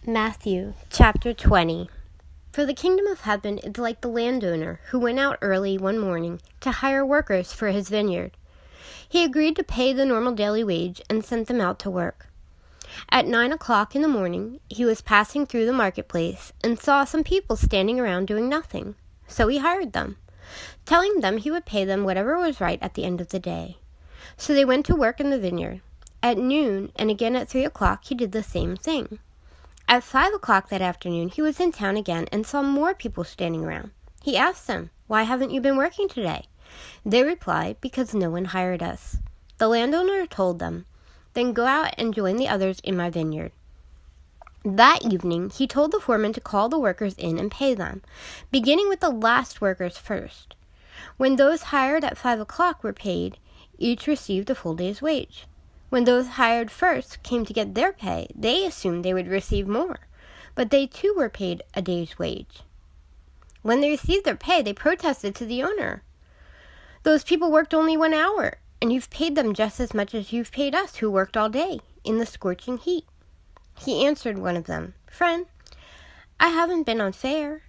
Matthew chapter 20. For the kingdom of heaven is like the landowner who went out early one morning to hire workers for his vineyard. He agreed to pay the normal daily wage and sent them out to work. At 9 o'clock in the morning, he was passing through the marketplace and saw some people standing around doing nothing. So he hired them, telling them he would pay them whatever was right at the end of the day. So they went to work in the vineyard. At noon and again at 3 o'clock, he did the same thing. At 5 o'clock that afternoon, he was in town again and saw more people standing around. He asked them, "Why haven't you been working today?" They replied, "Because no one hired us." The landowner told them, "Then go out and join the others in my vineyard." That evening, he told the foreman to call the workers in and pay them, beginning with the last workers first. When those hired at 5 o'clock were paid, each received a full day's wage. When those hired first came to get their pay, they assumed they would receive more, but they too were paid a day's wage. When they received their pay, they protested to the owner. "Those people worked only 1 hour, and you've paid them just as much as you've paid us who worked all day in the scorching heat." He answered one of them, "Friend, I haven't been unfair.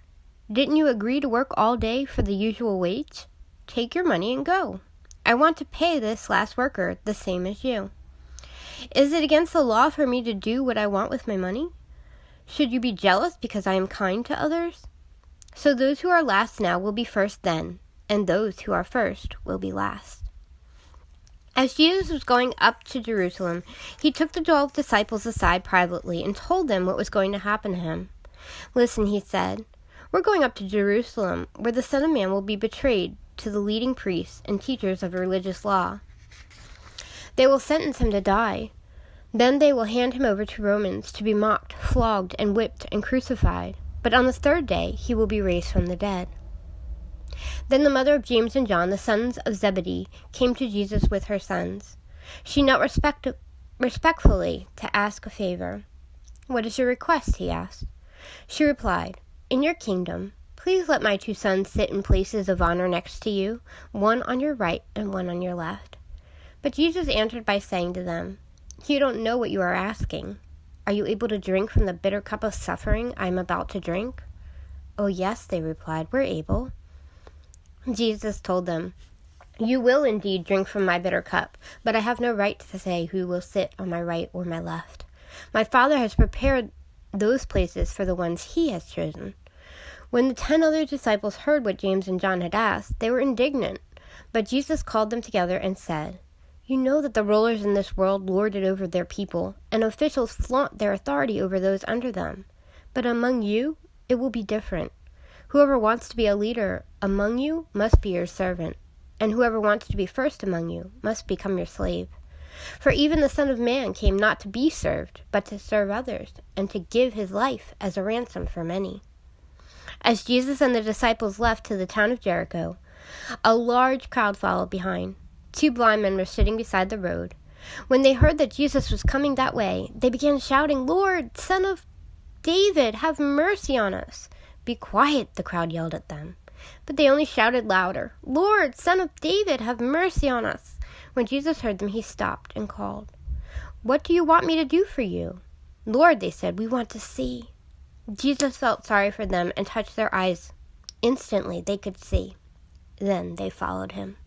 Didn't you agree to work all day for the usual wage? Take your money and go. I want to pay this last worker the same as you. Is it against the law for me to do what I want with my money? Should you be jealous because I am kind to others? So those who are last now will be first then, and those who are first will be last." As Jesus was going up to Jerusalem, he took the 12 disciples aside privately and told them what was going to happen to him. "Listen," he said, "we're going up to Jerusalem, where the Son of Man will be betrayed to the leading priests and teachers of religious law. They will sentence him to die. Then they will hand him over to Romans to be mocked, flogged, and whipped and crucified. But on the third day he will be raised from the dead." Then the mother of James and John, the sons of Zebedee, came to Jesus with her sons. She knelt respectfully to ask a favor. "What is your request?" he asked. She replied, "In your kingdom, please let my 2 sons sit in places of honor next to you, one on your right and one on your left." But Jesus answered by saying to them, "You don't know what you are asking. Are you able to drink from the bitter cup of suffering I am about to drink?" "Oh, yes," they replied, "we're able." Jesus told them, "You will indeed drink from my bitter cup, but I have no right to say who will sit on my right or my left. My Father has prepared those places for the ones he has chosen." When the 10 other disciples heard what James and John had asked, they were indignant. But Jesus called them together and said, "You know that the rulers in this world lord it over their people, and officials flaunt their authority over those under them. But among you, it will be different. Whoever wants to be a leader among you must be your servant, and whoever wants to be first among you must become your slave. For even the Son of Man came not to be served, but to serve others, and to give his life as a ransom for many." As Jesus and the disciples left to the town of Jericho, a large crowd followed behind. 2 blind men were sitting beside the road. When they heard that Jesus was coming that way, they began shouting, "Lord, Son of David, have mercy on us." "Be quiet," the crowd yelled at them. But they only shouted louder, "Lord, Son of David, have mercy on us." When Jesus heard them, he stopped and called, "What do you want me to do for you?" "Lord," they said, "we want to see." Jesus felt sorry for them and touched their eyes. Instantly they could see. Then they followed him.